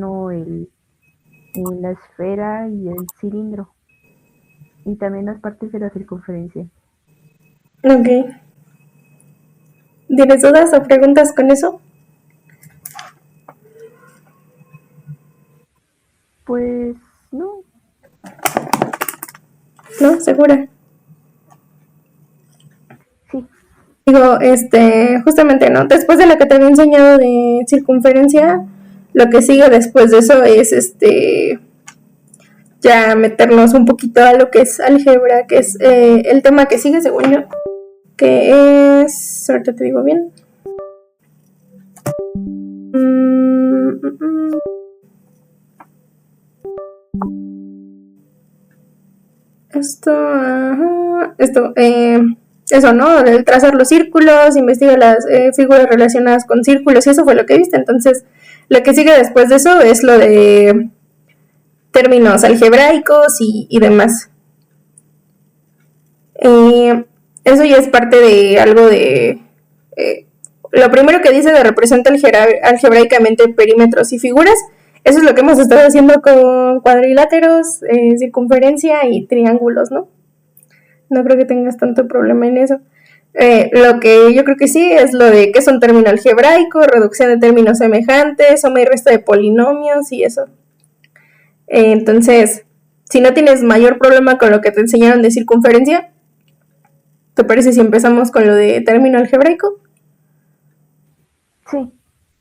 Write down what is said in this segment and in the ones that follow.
la esfera y el cilindro. Y también las partes de la circunferencia. Ok. ¿Tienes dudas o preguntas con eso? Pues no. ¿No? ¿Segura? Sí. Digo, justamente, ¿no? Después de lo que te había enseñado de circunferencia, lo que sigue después de eso es ya meternos un poquito a lo que es álgebra, que es el tema que sigue según yo, que es, ahorita te digo bien. Eso, ¿no? El trazar los círculos, investiga las figuras relacionadas con círculos, y eso fue lo que viste. Entonces, lo que sigue después de eso es lo de términos algebraicos y demás. Eso ya es parte de algo de... lo primero que dice de representa algebraicamente perímetros y figuras. Eso es lo que hemos estado haciendo con cuadriláteros, circunferencia y triángulos, ¿no? No creo que tengas tanto problema en eso. Lo que yo creo que sí es lo de qué son términos algebraicos, reducción de términos semejantes, suma y resta de polinomios y eso. Entonces, si no tienes mayor problema con lo que te enseñaron de circunferencia, ¿te parece si empezamos con lo de término algebraico? Sí.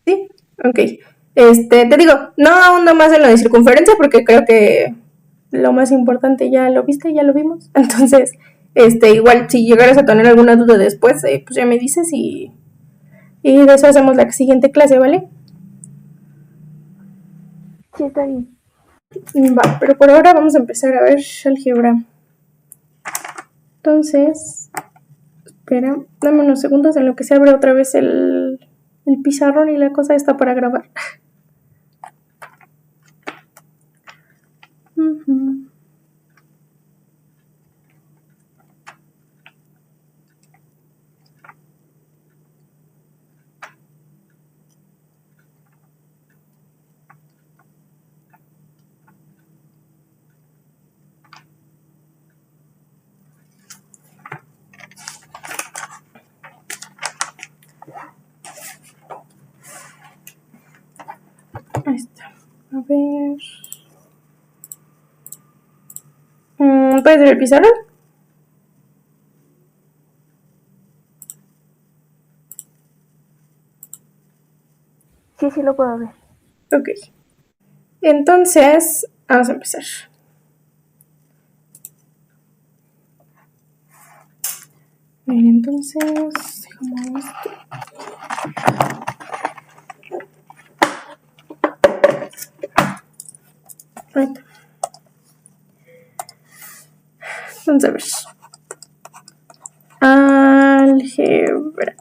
Sí, ok. Te digo, no ahondo más en lo de circunferencia porque creo que lo más importante ya lo viste, ya lo vimos. Entonces, igual si llegaras a tener alguna duda después, pues ya me dices y de eso hacemos la siguiente clase, ¿vale? Sí, está bien. Va, pero por ahora vamos a empezar a ver álgebra. Entonces, espera, dame unos segundos en lo que se abre otra vez el pizarrón y la cosa está para grabar. Ahí está. A ver. ¿Puedes ver el pizarrón? Sí, sí lo puedo ver. Ok. Entonces, vamos a empezar. Bien, entonces, dejamos esto. Ahí está. Vamos a ver. Álgebra.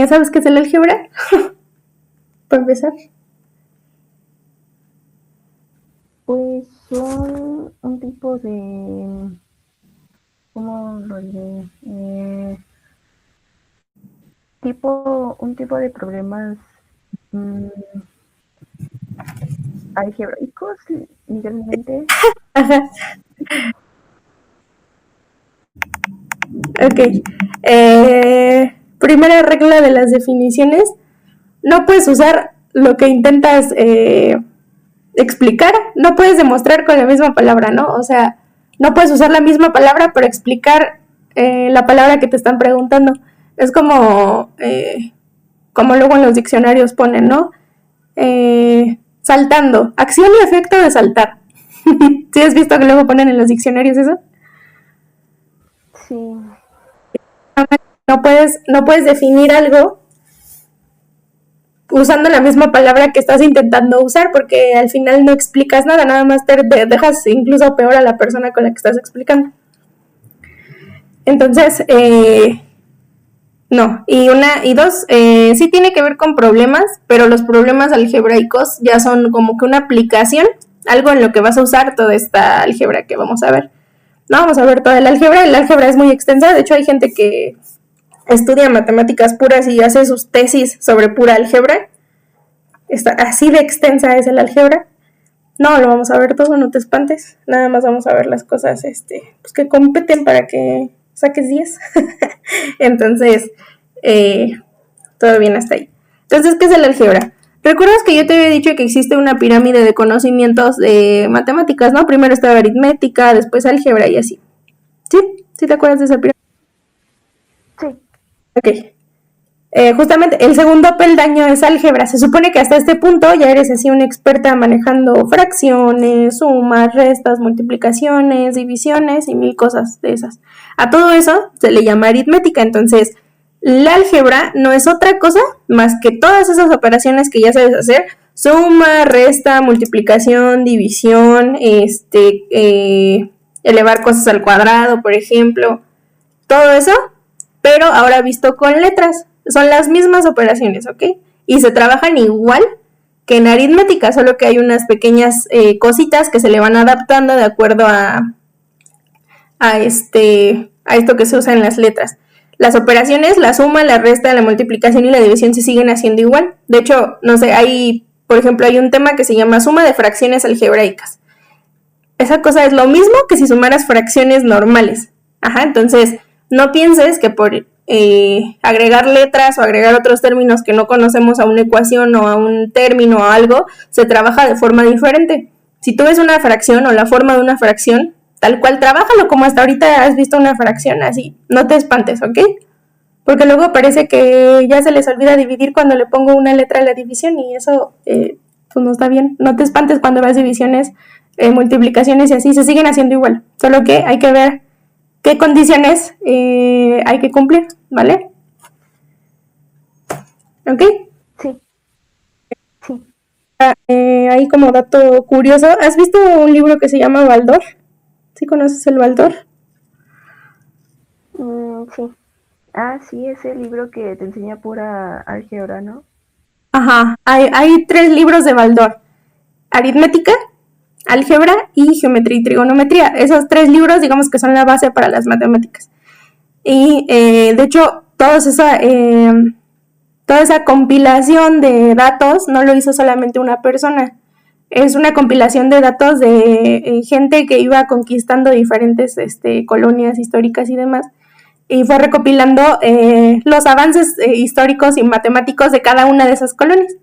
¿Sabes qué es el álgebra? Para empezar. Pues son un tipo de... ¿Cómo lo diré? Un tipo de problemas algebraicos, literalmente. Ajá. Ok. Primera regla de las definiciones. No puedes usar lo que intentas explicar. No puedes demostrar con la misma palabra, ¿no? O sea, no puedes usar la misma palabra para explicar la palabra que te están preguntando. Es como luego en los diccionarios ponen, ¿no? Saltando. Acción y efecto de saltar. ¿Sí has visto que luego ponen en los diccionarios eso? Sí. No puedes definir algo usando la misma palabra que estás intentando usar porque al final no explicas nada, nada más te dejas incluso peor a la persona con la que estás explicando. Entonces, no. Y dos, sí tiene que ver con problemas, pero los problemas algebraicos ya son como que una aplicación, algo en lo que vas a usar toda esta álgebra que vamos a ver. No vamos a ver toda el álgebra es muy extensa, de hecho hay gente que estudia matemáticas puras y hace sus tesis sobre pura álgebra. así de extensa es el álgebra. No lo vamos a ver todo, no te espantes. Nada más vamos a ver las cosas pues que competen para que saques 10. Entonces, todo bien hasta ahí. Entonces, ¿qué es el álgebra? ¿Recuerdas que yo te había dicho que existe una pirámide de conocimientos de matemáticas, no? Primero estaba aritmética, después álgebra y así. ¿Sí? ¿Sí te acuerdas de esa pirámide? Sí. Ok. Justamente el segundo peldaño es álgebra. Se supone que hasta este punto ya eres así una experta manejando fracciones, sumas, restas, multiplicaciones, divisiones y mil cosas de esas. A todo eso se le llama aritmética. Entonces, la álgebra no es otra cosa más que todas esas operaciones que ya sabes hacer: suma, resta, multiplicación, división, elevar cosas al cuadrado, por ejemplo. Todo eso, pero ahora visto con letras. Son las mismas operaciones, ¿ok? Y se trabajan igual que en aritmética, solo que hay unas pequeñas cositas que se le van adaptando de acuerdo a esto que se usa en las letras. Las operaciones, la suma, la resta, la multiplicación y la división se siguen haciendo igual. De hecho, no sé, por ejemplo, hay un tema que se llama suma de fracciones algebraicas. Esa cosa es lo mismo que si sumaras fracciones normales. Ajá, entonces no pienses que por agregar letras o agregar otros términos que no conocemos a una ecuación o a un término o algo, se trabaja de forma diferente. Si tú ves una fracción o la forma de una fracción, tal cual, trabájalo como hasta ahorita has visto una fracción, así, no te espantes, ¿ok? Porque luego parece que ya se les olvida dividir cuando le pongo una letra a la división y eso pues no está bien. No te espantes cuando veas divisiones, multiplicaciones y así, se siguen haciendo igual, solo que hay que ver qué condiciones hay que cumplir, ¿vale? ¿Ok? Sí. Sí. Ahí como dato curioso, ¿has visto un libro que se llama Baldor? ¿Sí conoces el Baldor? Sí. Ah, sí, ese libro que te enseña pura álgebra, ¿no? Ajá, hay 3 libros de Baldor: aritmética, álgebra y geometría y trigonometría. Esos 3 libros, digamos que son la base para las matemáticas. Y de hecho, toda esa compilación de datos no lo hizo solamente una persona. Es una compilación de datos de gente que iba conquistando diferentes colonias históricas y demás. Y fue recopilando los avances históricos y matemáticos de cada una de esas colonias.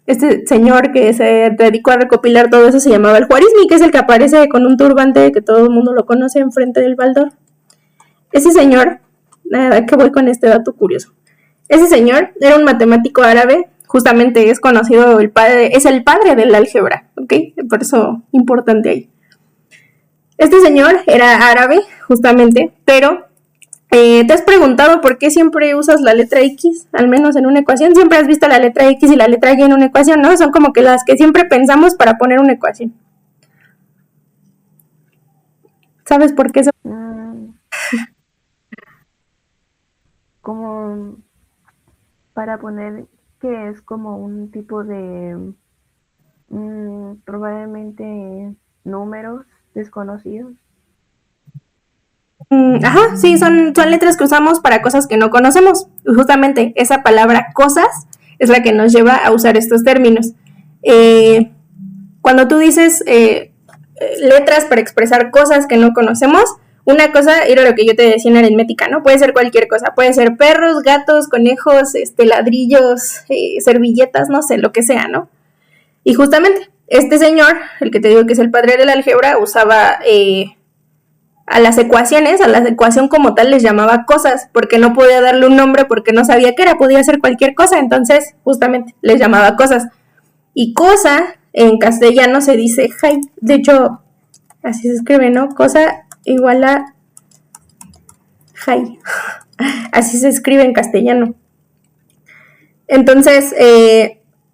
Este señor que se dedicó a recopilar todo eso se llamaba el Juarismi, que es el que aparece con un turbante que todo el mundo lo conoce enfrente del Baldor. Ese señor, nada, que voy con este dato curioso. Ese señor era un matemático árabe, justamente es conocido es el padre del álgebra, ¿ok? Por eso importante ahí. Este señor era árabe, justamente, pero ¿te has preguntado por qué siempre usas la letra X, al menos en una ecuación? Siempre has visto la letra X y la letra Y en una ecuación, ¿no? Son como que las que siempre pensamos para poner una ecuación. ¿Sabes por qué eso? Como para poner que es como un tipo de probablemente números desconocidos. Ajá, sí, son letras que usamos para cosas que no conocemos. Justamente esa palabra cosas es la que nos lleva a usar estos términos. Cuando tú dices letras para expresar cosas que no conocemos, una cosa era lo que yo te decía en aritmética, ¿no? Puede ser cualquier cosa, puede ser perros, gatos, conejos, ladrillos, servilletas, no sé, lo que sea, ¿no? Y justamente este señor, el que te digo que es el padre del álgebra, usaba a la ecuación como tal les llamaba cosas, porque no podía darle un nombre, porque no sabía qué era, podía ser cualquier cosa, entonces justamente les llamaba cosas. Y cosa en castellano se dice jai, de hecho así se escribe, ¿no? Cosa igual a jai, así se escribe en castellano. Entonces,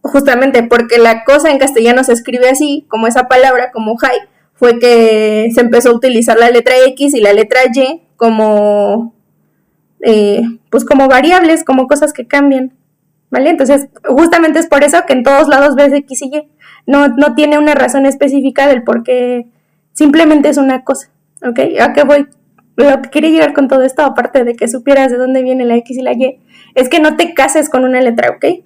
justamente porque la cosa en castellano se escribe así, como esa palabra, como jai, fue que se empezó a utilizar la letra X y la letra Y como, pues como variables, como cosas que cambian, ¿vale? Entonces, justamente es por eso que en todos lados ves X y Y. No tiene una razón específica del por qué, simplemente es una cosa, ¿ok? ¿A qué voy? Lo que quería llegar con todo esto, aparte de que supieras de dónde viene la X y la Y, es que no te cases con una letra, ¿ok?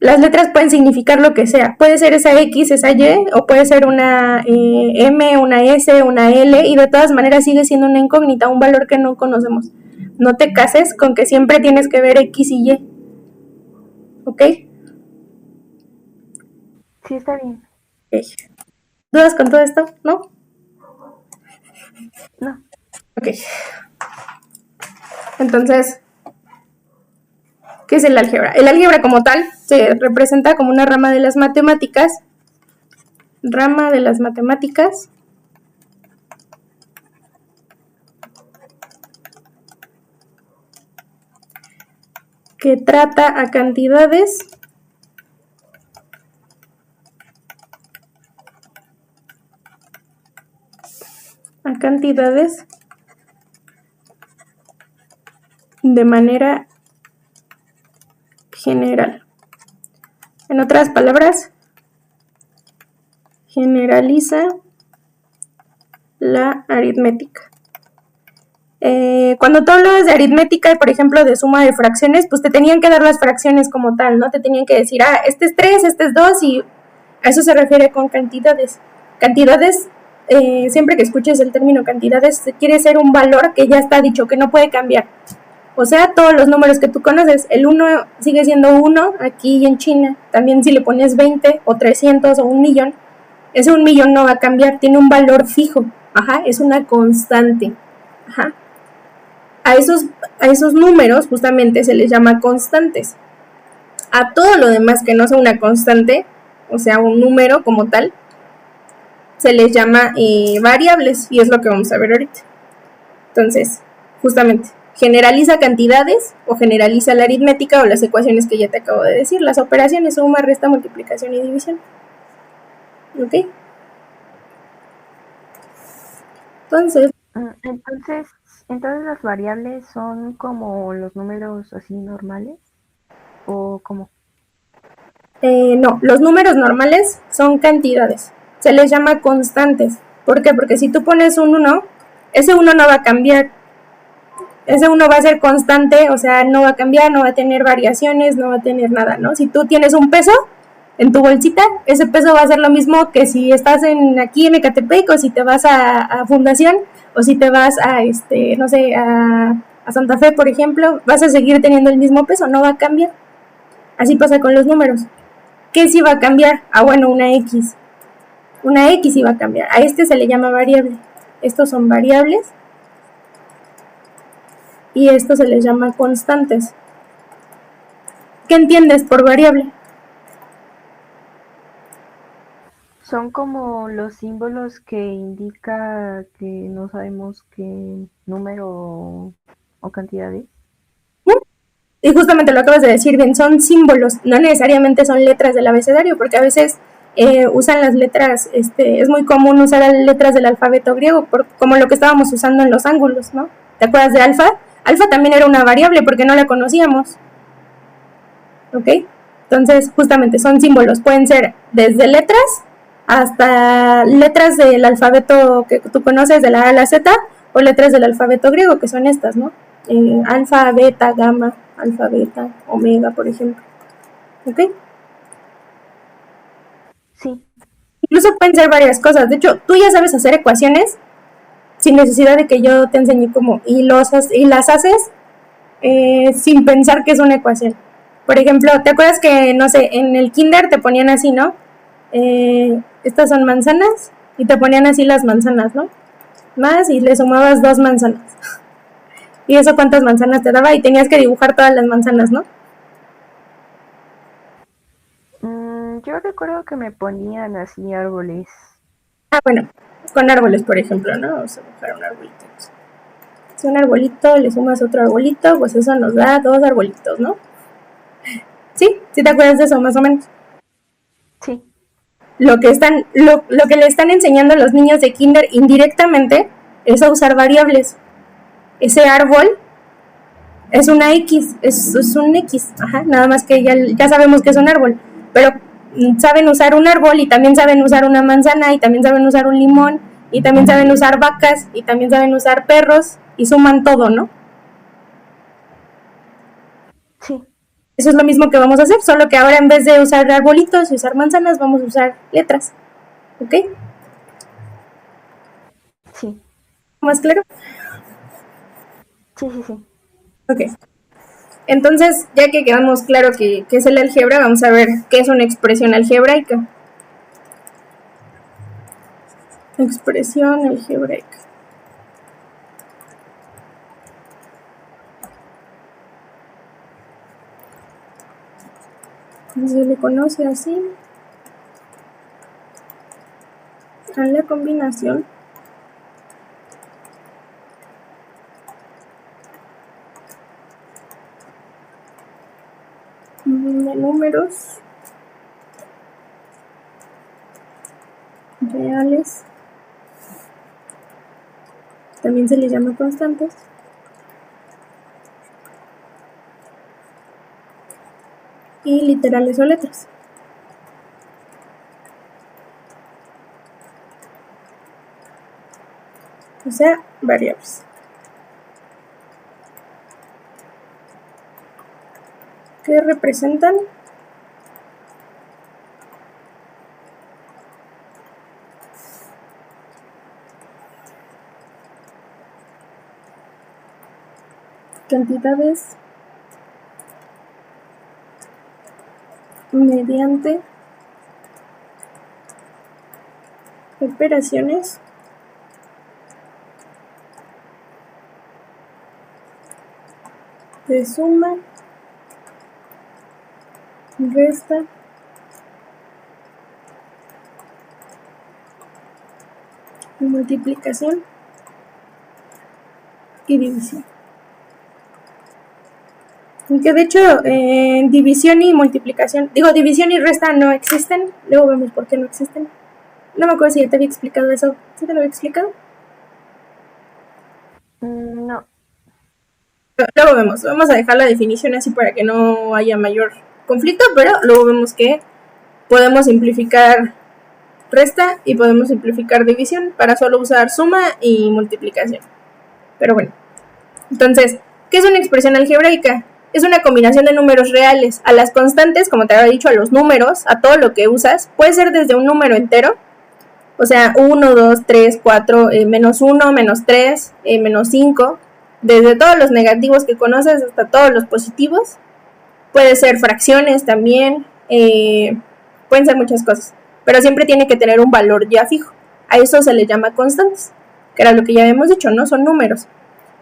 las letras pueden significar lo que sea. Puede ser esa X, esa Y, o puede ser una M, una S, una L, y de todas maneras sigue siendo una incógnita, un valor que no conocemos. No te cases con que siempre tienes que ver X y Y. ¿Ok? Sí, está bien. Okay. ¿Dudas con todo esto? ¿No? No. Ok. Entonces, ¿qué es el álgebra? El álgebra como tal se representa como una rama de las matemáticas. Rama de las matemáticas. Que trata a cantidades de manera general. En otras palabras, generaliza la aritmética. Cuando tú hablabas de aritmética y, por ejemplo, de suma de fracciones, pues te tenían que dar las fracciones como tal, ¿no? Te tenían que decir, este es 3, este es 2, y a eso se refiere con cantidades. Cantidades, siempre que escuches el término cantidades, quiere ser un valor que ya está dicho, que no puede cambiar. O sea, todos los números que tú conoces, el 1 sigue siendo 1 aquí y en China. También si le pones 20 o 300 o 1.000.000, ese 1.000.000 no va a cambiar, tiene un valor fijo. Ajá, es una constante. Ajá. A esos números justamente se les llama constantes. A todo lo demás que no sea una constante, o sea, un número como tal, se les llama variables, y es lo que vamos a ver ahorita. Entonces, justamente, generaliza cantidades o generaliza la aritmética o las ecuaciones que ya te acabo de decir, las operaciones suma, resta, multiplicación y división. ¿Ok? Entonces las variables son como los números así normales, ¿o cómo? No, los números normales son cantidades, se les llama constantes. ¿Por qué? Porque si tú pones un 1, ese 1 no va a cambiar, ese 1 va a ser constante, o sea, no va a cambiar, no va a tener variaciones, no va a tener nada, ¿no? Si tú tienes un peso en tu bolsita, ese peso va a ser lo mismo que si estás aquí en Ecatepec, o si te vas a Fundación, o si te vas no sé, a Santa Fe, por ejemplo, vas a seguir teniendo el mismo peso, no va a cambiar. Así pasa con los números. ¿Qué sí va a cambiar? Bueno, una X. Una X sí va a cambiar. A este se le llama variable. Estos son variables. Y esto se les llama constantes. ¿Qué entiendes por variable? Son como los símbolos que indica que no sabemos qué número o cantidad es. Y justamente lo acabas de decir bien, son símbolos, no necesariamente son letras del abecedario, porque a veces usan las letras, es muy común usar las letras del alfabeto griego, como lo que estábamos usando en los ángulos, ¿no? ¿Te acuerdas de alfa? Alfa también era una variable porque no la conocíamos. ¿Ok? Entonces, justamente son símbolos, pueden ser desde letras hasta letras del alfabeto que tú conoces, de la A a la Z, o letras del alfabeto griego, que son estas, ¿no? Alfa, beta, gamma, alfa, beta, omega, por ejemplo. ¿Ok? Sí. Incluso pueden ser varias cosas. De hecho, tú ya sabes hacer ecuaciones sin necesidad de que yo te enseñe cómo. Y las haces sin pensar que es una ecuación. Por ejemplo, ¿te acuerdas que, no sé, en el kinder te ponían así, ¿no? Estas son manzanas, y te ponían así las manzanas, ¿no? Más, y le sumabas 2 manzanas. ¿Y eso cuántas manzanas te daba? Y tenías que dibujar todas las manzanas, ¿no? Yo recuerdo que me ponían así árboles. Bueno, con árboles, por ejemplo, ¿no? Vamos a dibujar un arbolito. Si un arbolito le sumas otro arbolito, pues eso nos da 2 arbolitos, ¿no? ¿Sí? ¿Sí te acuerdas de eso, más o menos? Sí. Lo que le están enseñando a los niños de kinder indirectamente es a usar variables. Ese árbol es una X, es un X, ajá, nada más que ya sabemos que es un árbol, pero saben usar un árbol, y también saben usar una manzana, y también saben usar un limón, y también saben usar vacas, y también saben usar perros, y suman todo, ¿no? Sí. Eso es lo mismo que vamos a hacer, solo que ahora en vez de usar arbolitos y usar manzanas, vamos a usar letras. ¿Ok? Sí, ¿Más claro? sí, sí, sí. Ok. Entonces, ya que quedamos claro que es el álgebra, vamos a ver qué es una expresión algebraica. Expresión algebraica. Se le conoce así a la combinación de números reales, también se le llama constantes, y literales o letras. O sea, variables. Que representan cantidades mediante operaciones de suma, resta y multiplicación y división. Que de hecho división y multiplicación, división y resta no existen, luego vemos por qué no existen. No me acuerdo si ya te había explicado eso. ¿Sí te lo había explicado? No. Luego vemos, vamos a dejar la definición así para que no haya mayor conflicto, pero luego vemos que podemos simplificar resta y podemos simplificar división para solo usar suma y multiplicación. Pero bueno, entonces, ¿qué es una expresión algebraica? Es una combinación de números reales. A las constantes, como te había dicho, a los números, a todo lo que usas, puede ser desde un número entero, o sea, 1, 2, 3, 4, menos 1, menos 3, menos 5, desde todos los negativos que conoces hasta todos los positivos. Puede ser fracciones también, pueden ser muchas cosas, pero siempre tiene que tener un valor ya fijo. A eso se le llama constantes, que era lo que ya habíamos dicho, ¿no? Son números.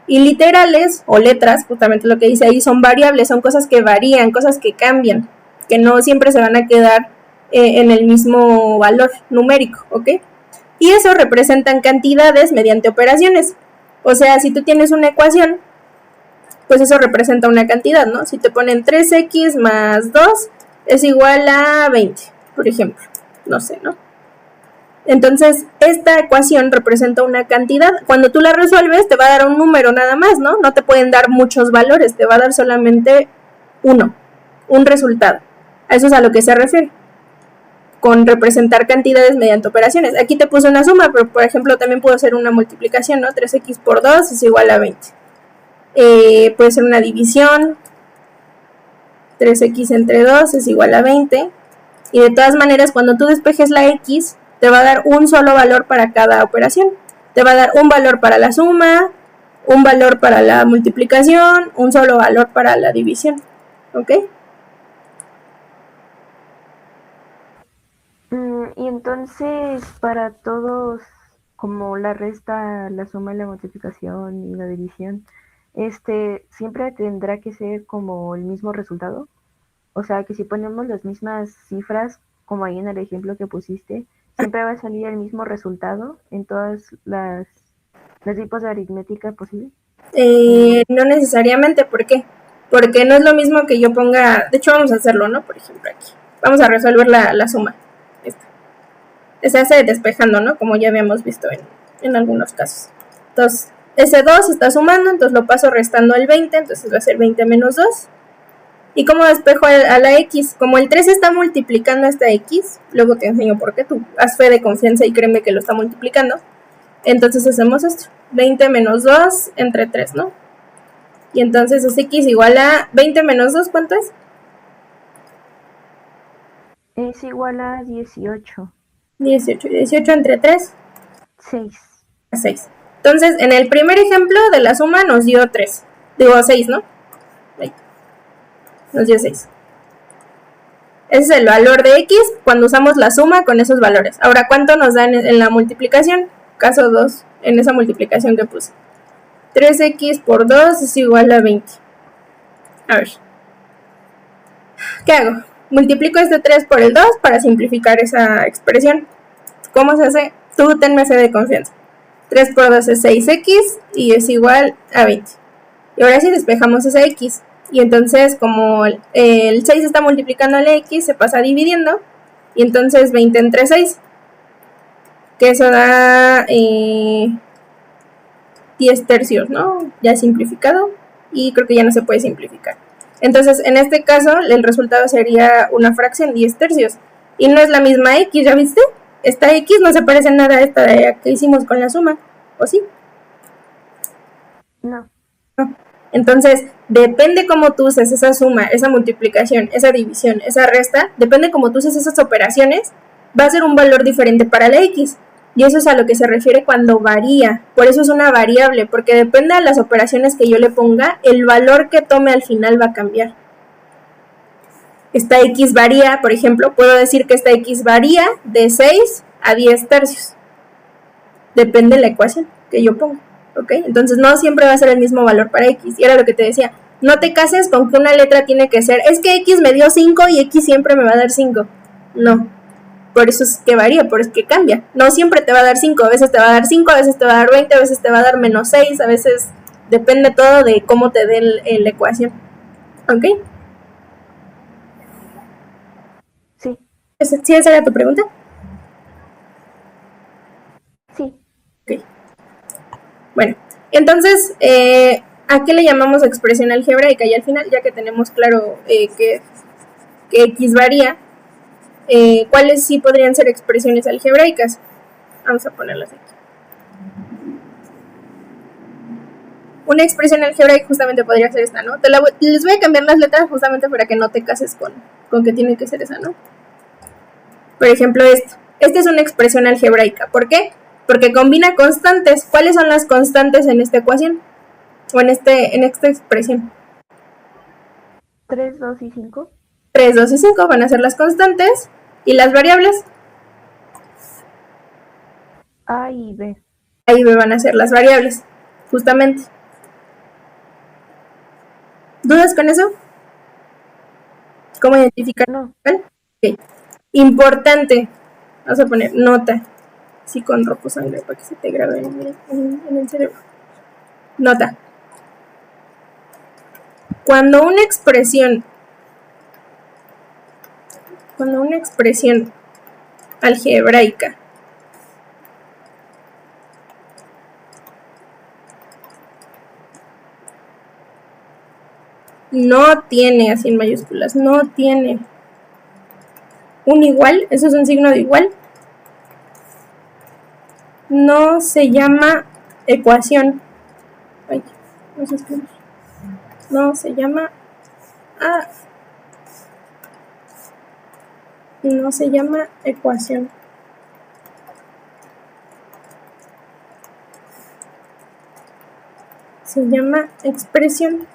Y literales o letras, justamente lo que dice ahí, son variables, son cosas que varían, cosas que cambian, que no siempre se van a quedar en el mismo valor numérico, ¿ok? Y eso representan cantidades mediante operaciones. O sea, si tú tienes una ecuación, pues eso representa una cantidad, ¿no? Si te ponen 3x más 2 es igual a 20, por ejemplo. No sé, ¿no? Entonces, esta ecuación representa una cantidad. Cuando tú la resuelves, te va a dar un número nada más, ¿no? No te pueden dar muchos valores, te va a dar solamente uno, un resultado. A eso es a lo que se refiere con representar cantidades mediante operaciones. Aquí te puse una suma, pero por ejemplo también puedo hacer una multiplicación, ¿no? 3x por 2 es igual a 20. Puede ser una división, 3x entre 2 es igual a 20. Y de todas maneras, cuando tú despejes la x, te va a dar un solo valor para cada operación. Te va a dar un valor para la suma, un valor para la multiplicación, un solo valor para la división. ¿Ok? Y entonces, para todos, como la resta, la suma, la multiplicación y la división, siempre tendrá que ser como el mismo resultado. O sea, que si ponemos las mismas cifras, como ahí en el ejemplo que pusiste, siempre va a salir el mismo resultado en todas los tipos de aritmética posible. No necesariamente, ¿por qué? Porque no es lo mismo que yo ponga, de hecho vamos a hacerlo, ¿no? Por ejemplo aquí, vamos a resolver la suma. Se hace despejando, ¿no? Como ya habíamos visto en algunos casos. Entonces, ese 2 está sumando, entonces lo paso restando el 20, entonces va a ser 20 menos 2. ¿Y cómo despejo a la x? Como el 3 está multiplicando esta x, luego te enseño por qué, tú haz fe de confianza y créeme que lo está multiplicando. Entonces hacemos esto, 20 menos 2 entre 3, ¿no? Y entonces es x igual a 20 menos 2, ¿cuánto es? Es igual a 18. 18. 18 entre 3, 6. 6. Entonces, en el primer ejemplo de la suma nos dio 3. Digo 6, ¿no? Ahí. Nos dio 6. Ese es el valor de x cuando usamos la suma con esos valores. Ahora, ¿cuánto nos da en la multiplicación? Caso 2, en esa multiplicación que puse. 3x por 2 es igual a 20. A ver. ¿Qué hago? Multiplico este 3 por el 2 para simplificar esa expresión. ¿Cómo se hace? Tú tenme fe de confianza. 3 por 2 es 6x y es igual a 20. Y ahora sí despejamos esa x. Y entonces, como el 6 está multiplicando a la x, se pasa dividiendo. Y entonces 20 entre 6. Que eso da 10 tercios, ¿no? Ya simplificado. Y creo que ya no se puede simplificar. Entonces, en este caso, el resultado sería una fracción, 10 tercios. Y no es la misma x, ¿ya viste? Esta x no se parece en nada a esta que hicimos con la suma. ¿O sí? No. No. Entonces, depende cómo tú uses esa suma, esa multiplicación, esa división, esa resta, depende cómo tú uses esas operaciones, va a ser un valor diferente para la x. Y eso es a lo que se refiere cuando varía. Por eso es una variable, porque depende de las operaciones que yo le ponga, el valor que tome al final va a cambiar. Esta x varía, por ejemplo, puedo decir que esta x varía de 6 a 10 tercios. Depende de la ecuación que yo ponga. ¿Ok? Entonces no siempre va a ser el mismo valor para x. Y era lo que te decía, no te cases con que una letra tiene que ser, es que x me dio 5 y x siempre me va a dar 5. No, por eso es que varía, por eso es que cambia. No siempre te va a dar 5, a veces te va a dar 5, a veces te va a dar 20, a veces te va a dar menos 6, a veces depende todo de cómo te dé la ecuación. ¿Ok? Sí. ¿Sí esa era tu pregunta? Sí. Ok. Bueno, entonces, ¿a qué le llamamos expresión algebraica? Y al final, ya que tenemos claro que x varía, ¿cuáles sí podrían ser expresiones algebraicas? Vamos a ponerlas aquí. Una expresión algebraica justamente podría ser esta, ¿no? Les voy a cambiar las letras justamente para que no te cases con que tiene que ser esa, ¿no? Por ejemplo, esto. Esta es una expresión algebraica. ¿Por qué? Porque combina constantes. ¿Cuáles son las constantes en esta ecuación? O en esta expresión. 3, 2 y 5. 3, 2 y 5 van a ser las constantes. ¿Y las variables? A y B. A y B van a ser las variables, justamente. ¿Dudas con eso? ¿Cómo identificar? No. Okay. Importante. Vamos a poner nota. Sí, con rojo sangre para que se te grabe en el cerebro. Nota. Cuando una expresión algebraica no tiene, así en mayúsculas, no tiene un igual, eso es un signo de igual, no se llama ecuación. Ay, no se escribe. No se llama. No se llama ecuación. Se llama expresión.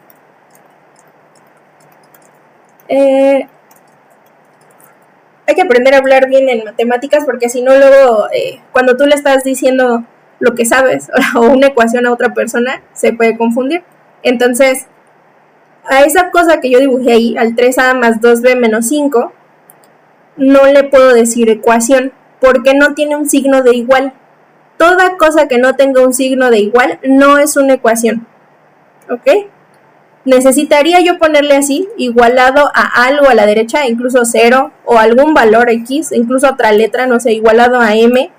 Hay que aprender a hablar bien en matemáticas porque si no luego cuando tú le estás diciendo lo que sabes o una ecuación a otra persona se puede confundir. Entonces, a esa cosa que yo dibujé ahí, al 3a más 2b menos 5, no le puedo decir ecuación porque no tiene un signo de igual. Toda cosa que no tenga un signo de igual no es una ecuación. ¿Ok? Necesitaría yo ponerle así, igualado a algo a la derecha, incluso 0, o algún valor x, incluso otra letra, no sé, igualado a m,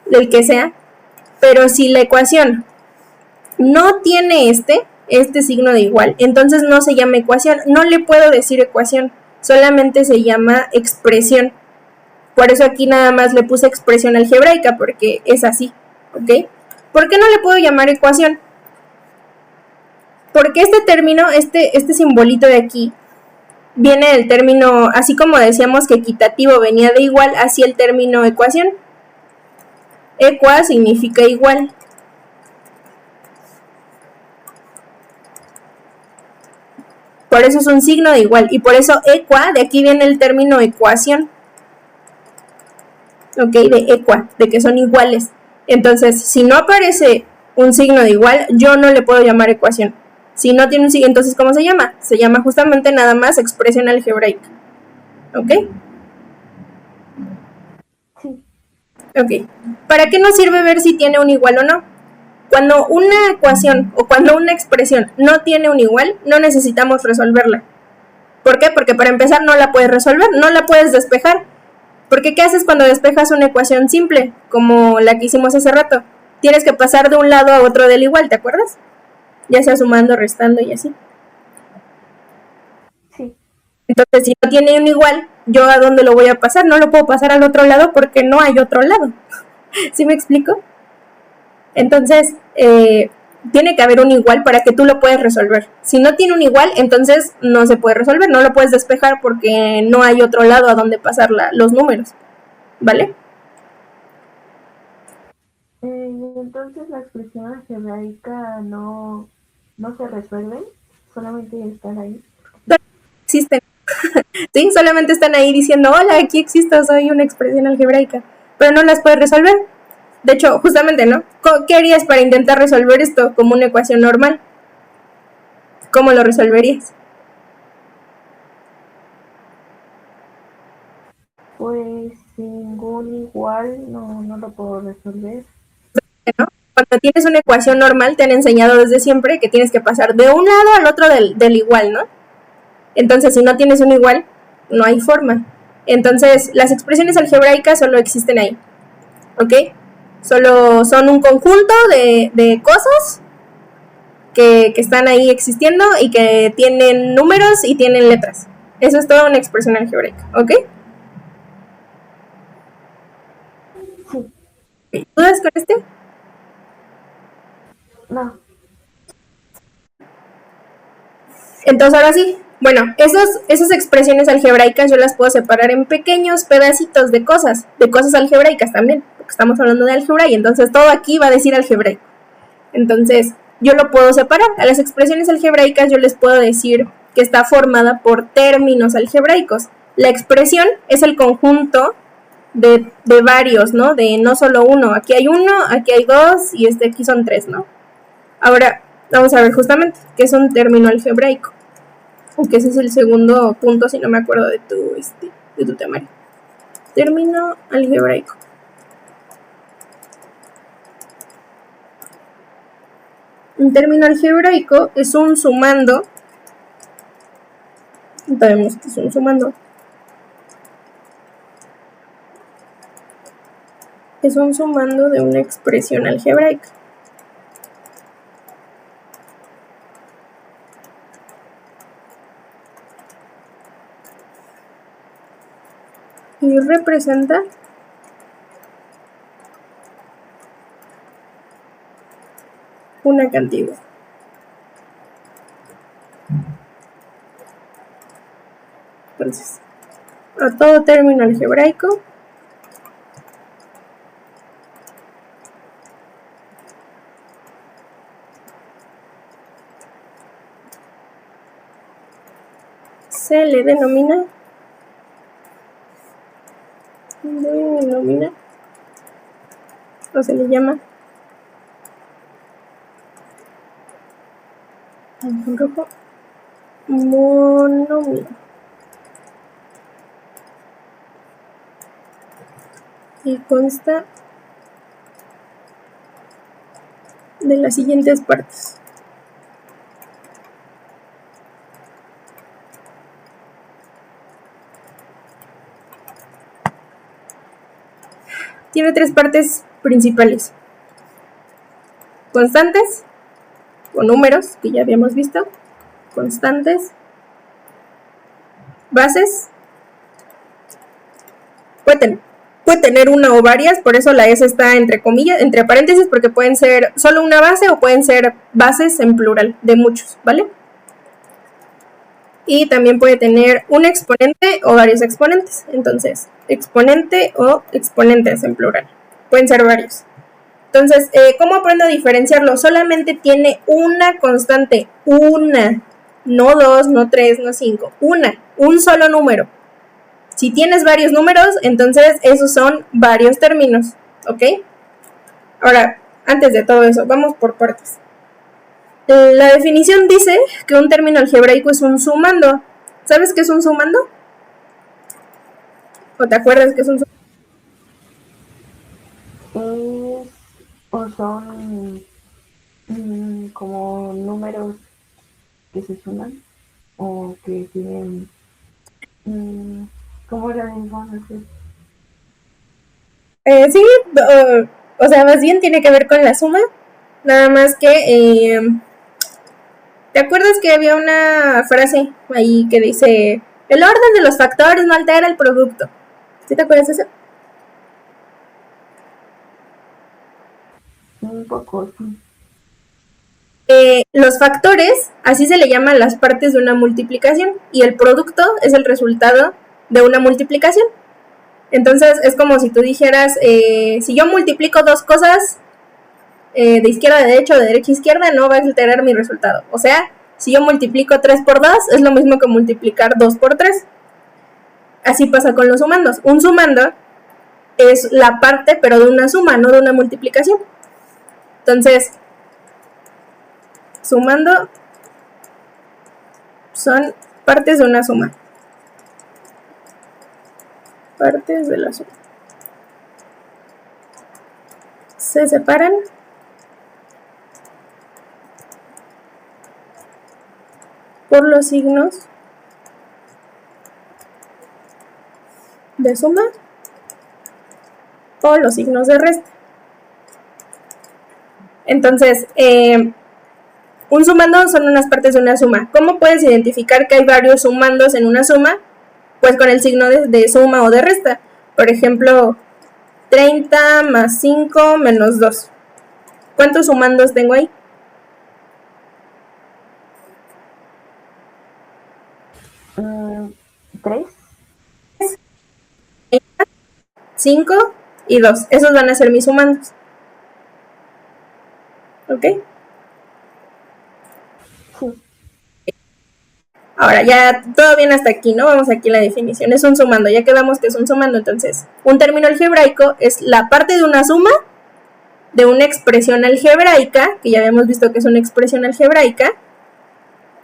del que sea. Pero si la ecuación no tiene este signo de igual, entonces no se llama ecuación. No le puedo decir ecuación, solamente se llama expresión. Por eso aquí nada más le puse expresión algebraica, porque es así, ¿ok? ¿Por qué no le puedo llamar ecuación? Porque este término, este simbolito de aquí, viene el término, así como decíamos que equitativo venía de igual, así el término ecuación. Equa significa igual. Por eso es un signo de igual. Y por eso equa, de aquí viene el término ecuación. Ok, de equa, de que son iguales. Entonces, si no aparece un signo de igual, yo no le puedo llamar ecuación. Si no tiene un signo, entonces ¿cómo se llama? Se llama justamente nada más expresión algebraica. ¿Ok? Sí. Ok. ¿Para qué nos sirve ver si tiene un igual o no? Cuando una ecuación o cuando una expresión no tiene un igual, no necesitamos resolverla. ¿Por qué? Porque para empezar no la puedes resolver, no la puedes despejar. Porque ¿qué haces cuando despejas una ecuación simple, como la que hicimos hace rato? Tienes que pasar de un lado a otro del igual, ¿te acuerdas? Ya sea sumando, restando y así. Sí. Entonces, si no tiene un igual, ¿yo a dónde lo voy a pasar? No lo puedo pasar al otro lado porque no hay otro lado. ¿Sí me explico? Entonces, tiene que haber un igual para que tú lo puedas resolver. Si no tiene un igual, entonces no se puede resolver, no lo puedes despejar porque no hay otro lado a donde pasar los números. ¿Vale? Entonces la expresión algebraica no se resuelve, solamente están ahí. Existen. Sí, solamente están ahí diciendo, hola, aquí existo, soy una expresión algebraica, pero no las puedes resolver. De hecho, justamente, ¿no? ¿Qué harías para intentar resolver esto como una ecuación normal? ¿Cómo lo resolverías? Pues ningún igual no lo puedo resolver. ¿No? Cuando tienes una ecuación normal, te han enseñado desde siempre que tienes que pasar de un lado al otro del igual, ¿no? Entonces, si no tienes un igual, no hay forma. Entonces, las expresiones algebraicas solo existen ahí, ¿ok? Solo son un conjunto de cosas que están ahí existiendo y que tienen números y tienen letras. Eso es toda una expresión algebraica, ¿ok? Sí. ¿Dudas con este? No. Entonces, ahora sí, bueno, esas expresiones algebraicas yo las puedo separar en pequeños pedacitos de cosas algebraicas también, porque estamos hablando de álgebra y entonces todo aquí va a decir algebraico. Entonces, yo lo puedo separar. A las expresiones algebraicas yo les puedo decir que está formada por términos algebraicos. La expresión es el conjunto de varios, ¿no? De no solo uno. Aquí hay uno, aquí hay dos y aquí son tres, ¿no? Ahora, vamos a ver justamente qué es un término algebraico. Aunque ese es el segundo punto, si no me acuerdo de tu temario. Término algebraico. Un término algebraico es un sumando. Sabemos que es un sumando. Es un sumando de una expresión algebraica. Y representa una cantidad. Entonces, a todo término algebraico se le denomina o se le llama monomio. Y consta de las siguientes partes. Tiene tres partes principales. Constantes, o números, que ya habíamos visto. Constantes. Bases. Puede tener una o varias, por eso la S está entre comillas, entre paréntesis, porque pueden ser solo una base o pueden ser bases en plural, de muchos, ¿vale? y también puede tener un exponente o varios exponentes. Entonces, exponente o exponentes en plural. Pueden ser varios. Entonces, ¿cómo aprendo a diferenciarlo? Solamente tiene una constante, una, no dos, no tres, no cinco, un solo número. Si tienes varios números, entonces esos son varios términos, ¿ok? Ahora, antes de todo eso, vamos por partes. La definición dice que un término algebraico es un sumando. ¿Sabes qué es un sumando? ¿O te acuerdas qué es un sumando? ¿O son como números que se suman? ¿O que tienen... ¿Cómo era la información? Sí, o sea, más bien tiene que ver con la suma. Nada más que... ¿te acuerdas que había una frase ahí que dice: el orden de los factores no altera el producto? ¿Sí te acuerdas de eso? Un poco, sí. Los factores, así se le llaman las partes de una multiplicación, y el producto es el resultado de una multiplicación. Entonces es como si tú dijeras, si yo multiplico dos cosas de izquierda a derecha o de derecha a izquierda, no va a alterar mi resultado. O sea, si yo multiplico 3 por 2, es lo mismo que multiplicar 2 por 3. Así pasa con los sumandos. Un sumando es la parte, pero de una suma, no de una multiplicación. Entonces, sumando son partes de una suma. Partes de la suma. Se separan por los signos de suma o los signos de resta. Entonces, un sumando son unas partes de una suma. ¿Cómo puedes identificar que hay varios sumandos en una suma? Pues con el signo de suma o de resta. Por ejemplo, 30 más 5 menos 2. ¿Cuántos sumandos tengo ahí? 3. 5 y 2. Esos van a ser mis sumandos. ¿Ok? Sí. Ahora ya todo bien hasta aquí, ¿no? Vamos aquí a la definición. Es un sumando, ya quedamos que es un sumando. Entonces, un término algebraico es la parte de una suma de una expresión algebraica, que ya habíamos visto que es una expresión algebraica,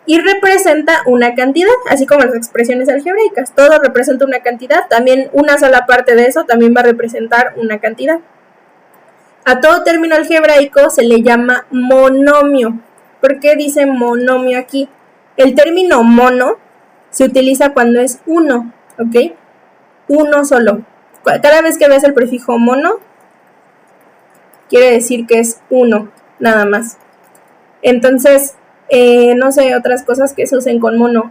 y representa una cantidad, así como las expresiones algebraicas. Todo representa una cantidad, también una sola parte de eso también va a representar una cantidad. A todo término algebraico se le llama monomio. ¿Por qué dice monomio aquí? El término mono se utiliza cuando es uno, ¿ok? Uno solo. Cada vez que ves el prefijo mono, quiere decir que es uno, nada más. Entonces, no sé, otras cosas que se usen con mono.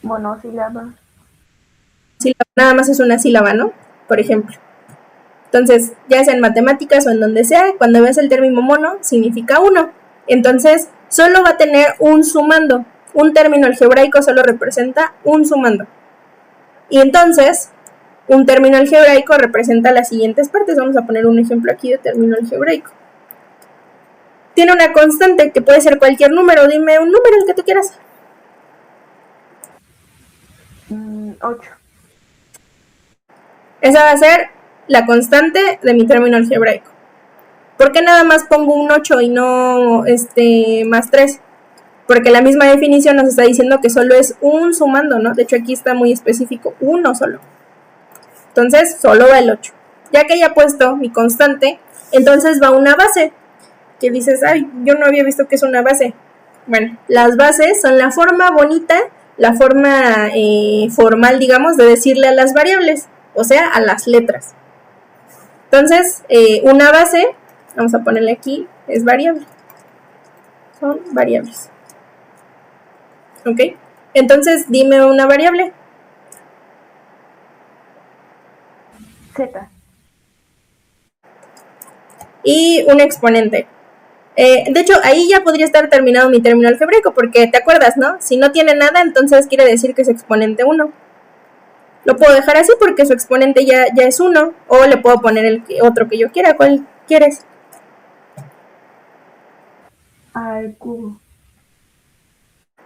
Monosílaba. Nada más es una sílaba, ¿no? Por ejemplo. Entonces, ya sea en matemáticas o en donde sea, cuando ves el término mono, significa uno. Entonces, solo va a tener un sumando. Un término algebraico solo representa un sumando. Y entonces, un término algebraico representa las siguientes partes. Vamos a poner un ejemplo aquí de término algebraico. Tiene una constante que puede ser cualquier número. Dime un número, el que tú quieras. 8. Esa va a ser la constante de mi término algebraico. ¿Por qué nada más pongo un 8 y no más 3? Porque la misma definición nos está diciendo que solo es un sumando, ¿no? De hecho, aquí está muy específico, uno solo. Entonces, solo va el 8. Ya que haya puesto mi constante, entonces va una base. Que dices, ay, yo no había visto que es una base. Bueno, las bases son la forma bonita, la forma formal, digamos, de decirle a las variables, o sea, a las letras. Entonces, una base, vamos a ponerle aquí, es variable. Son variables. ¿Ok? Entonces, dime una variable. Z. Y un exponente. De hecho, ahí ya podría estar terminado mi término algebraico, porque te acuerdas, ¿no? Si no tiene nada, entonces quiere decir que es exponente 1. Lo puedo dejar así porque su exponente ya es 1, o le puedo poner el otro que yo quiera. ¿Cuál quieres? Al cubo.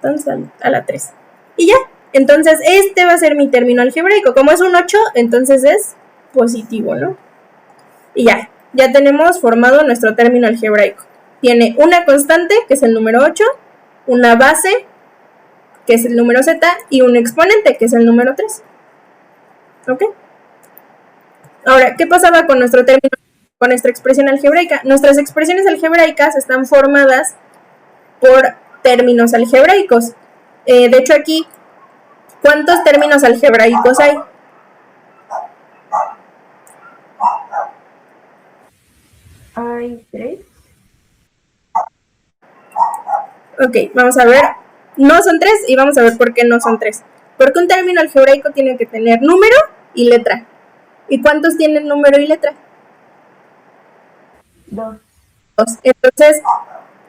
Entonces a la 3. Y ya. Entonces este va a ser mi término algebraico. Como es un 8, entonces es positivo, ¿no? Y ya tenemos formado nuestro término algebraico. Tiene una constante, que es el número 8, una base, que es el número z, y un exponente, que es el número 3. ¿Ok? Ahora, ¿qué pasaba con nuestro término, con nuestra expresión algebraica? Nuestras expresiones algebraicas están formadas por términos algebraicos. De hecho, aquí, ¿cuántos términos algebraicos hay? Hay 3. Ok, vamos a ver. No son 3 y vamos a ver por qué no son 3. Porque un término algebraico tiene que tener número y letra. ¿Y cuántos tienen número y letra? 2. Entonces,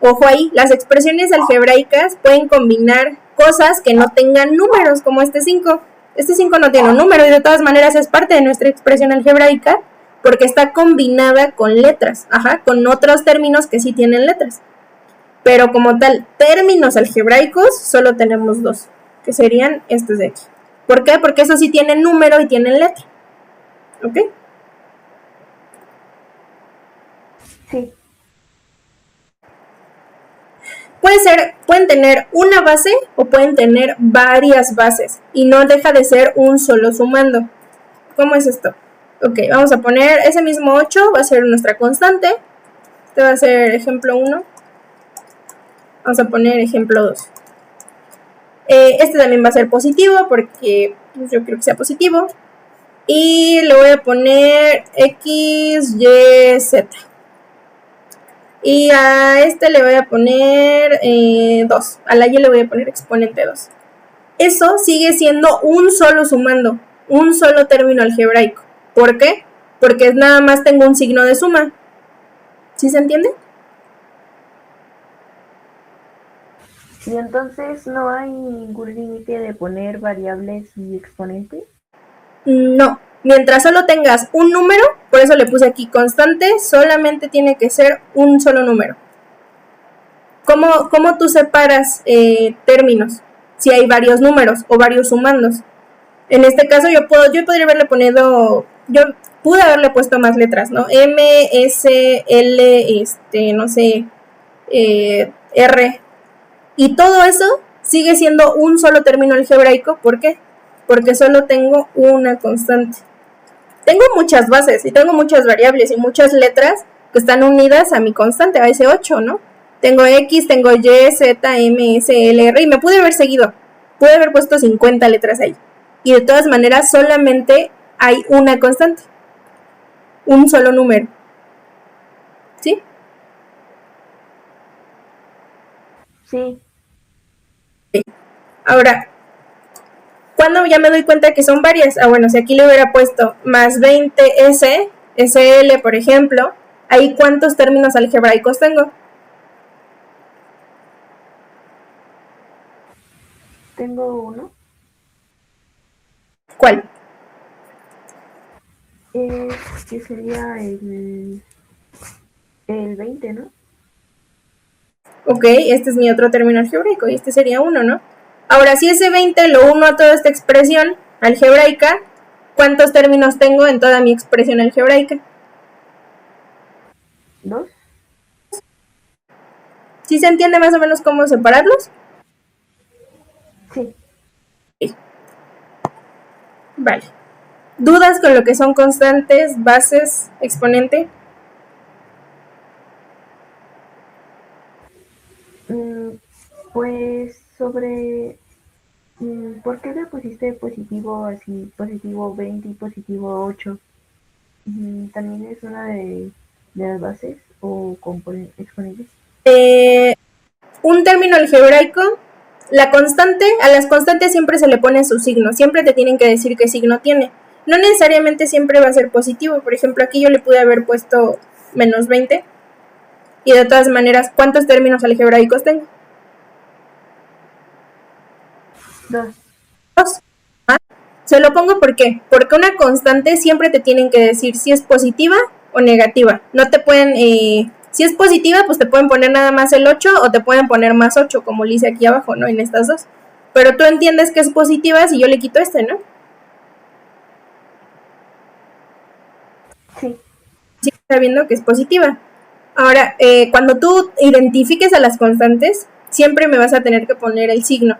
ojo ahí, las expresiones algebraicas pueden combinar cosas que no tengan números, como este 5. Este 5 no tiene un número y de todas maneras es parte de nuestra expresión algebraica porque está combinada con letras, con otros términos que sí tienen letras. Pero como tal, términos algebraicos solo tenemos 2, que serían estos de aquí. ¿Por qué? Porque esos sí tienen número y tienen letra. ¿Ok? Sí. Pueden tener una base o pueden tener varias bases y no deja de ser un solo sumando. ¿Cómo es esto? Ok, vamos a poner ese mismo 8, va a ser nuestra constante. Este va a ser ejemplo 1. Vamos a poner ejemplo 2. Este también va a ser positivo porque yo quiero que sea positivo. Y le voy a poner x, y, z. Y a este le voy a poner 2. A la y le voy a poner exponente 2. Eso sigue siendo un solo sumando, un solo término algebraico. ¿Por qué? Porque nada más tengo un signo de suma. ¿Sí se entiende? Y entonces no hay ningún límite de poner variables y exponentes. No. Mientras solo tengas un número, por eso le puse aquí constante, solamente tiene que ser un solo número. ¿Cómo tú separas términos? Si hay varios números o varios sumandos. En este caso yo podría haberle pude haberle puesto más letras, ¿no? M, S, L, no sé, R. Y todo eso sigue siendo un solo término algebraico. ¿Por qué? Porque solo tengo una constante. Tengo muchas bases y tengo muchas variables y muchas letras que están unidas a mi constante, a ese 8, ¿no? Tengo X, tengo Y, Z, M, S, L, R y me pude haber seguido. Pude haber puesto 50 letras ahí. Y de todas maneras solamente hay una constante. Un solo número. ¿Sí? Sí. Ahora, ¿cuándo ya me doy cuenta que son varias? Bueno, si aquí le hubiera puesto más 20S, SL, por ejemplo, ¿ahí cuántos términos algebraicos tengo? Tengo uno. ¿Cuál? Que sería el 20, ¿no? Ok, este es mi otro término algebraico y este sería 1, ¿no? Ahora, si ese 20 lo uno a toda esta expresión algebraica, ¿cuántos términos tengo en toda mi expresión algebraica? 2. ¿Sí se entiende más o menos cómo separarlos? Sí. Vale. ¿Dudas con lo que son constantes, bases, exponente? Pues sobre ¿por qué le pusiste positivo así, positivo 20 y positivo 8? ¿También es una de las bases o exponentes? Un término algebraico, a las constantes siempre se le pone su signo, siempre te tienen que decir qué signo tiene. No necesariamente siempre va a ser positivo, por ejemplo aquí yo le pude haber puesto menos 20 Y de todas maneras, ¿cuántos términos algebraicos tengo? 2. 2. Se lo pongo ¿por qué? Porque una constante siempre te tienen que decir si es positiva o negativa. No te pueden, si es positiva, pues te pueden poner nada más el 8 o te pueden poner más 8, como le hice aquí abajo, ¿no? En estas dos. Pero tú entiendes que es positiva si yo le quito este, ¿no? Sí. Sí, está viendo que es positiva. Ahora, cuando tú identifiques a las constantes, siempre me vas a tener que poner el signo.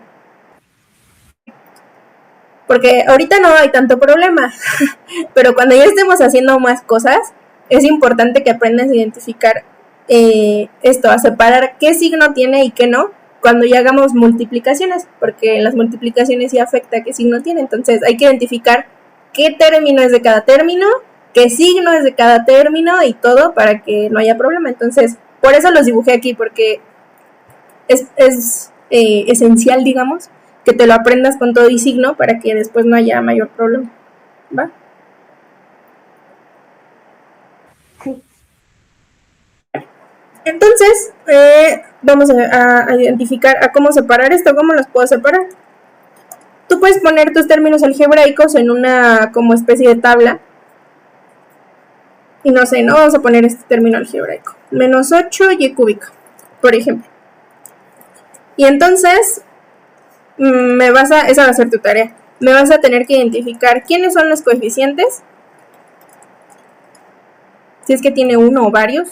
Porque ahorita no hay tanto problema, pero cuando ya estemos haciendo más cosas, es importante que aprendas a identificar esto, a separar qué signo tiene y qué no, cuando ya hagamos multiplicaciones, porque en las multiplicaciones sí afecta qué signo tiene. Entonces hay que identificar qué término es de cada término, qué signo es de cada término y todo para que no haya problema. Entonces, por eso los dibujé aquí, porque es esencial, digamos, que te lo aprendas con todo y signo para que después no haya mayor problema. ¿Va? Sí. Entonces, vamos a identificar a cómo separar esto, cómo los puedo separar. Tú puedes poner tus términos algebraicos en una como especie de tabla. Y no sé, no vamos a poner este término algebraico. Menos 8 y cúbica, por ejemplo. Y entonces, esa va a ser tu tarea. Me vas a tener que identificar quiénes son los coeficientes, si es que tiene uno o varios.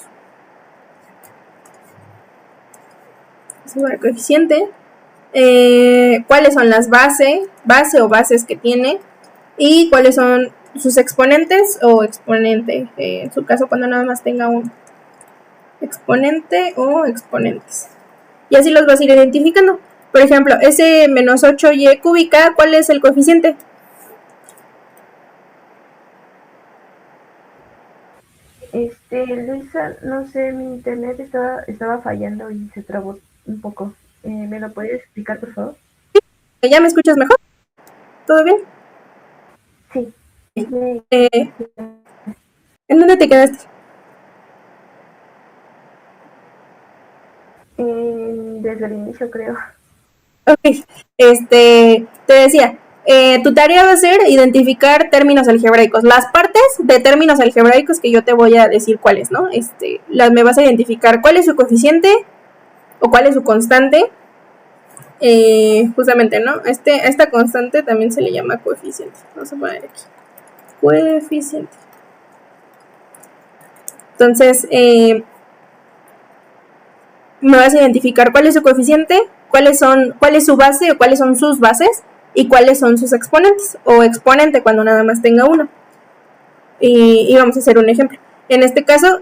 El coeficiente, cuáles son las base o bases que tiene y cuáles son sus exponentes o exponente, en su caso cuando nada más tenga un exponente o exponentes. Y así los vas a ir identificando. Por ejemplo, ese menos 8y cúbica, ¿cuál es el coeficiente? Luisa, no sé, mi internet estaba fallando y se trabó un poco. ¿Me lo puedes explicar, por favor? ¿Ya me escuchas mejor? ¿Todo bien? Sí. ¿En dónde te quedaste? Desde el inicio, creo. Ok, te decía, tu tarea va a ser identificar términos algebraicos, las partes de términos algebraicos que yo te voy a decir cuáles, ¿no? Me vas a identificar cuál es su coeficiente o cuál es su constante, justamente, ¿no? Esta constante también se le llama coeficiente. Vamos a poner aquí, coeficiente. Entonces, me vas a identificar cuál es su coeficiente, cuál es su base o cuáles son sus bases y cuáles son sus exponentes o exponente cuando nada más tenga uno. Y vamos a hacer un ejemplo. En este caso,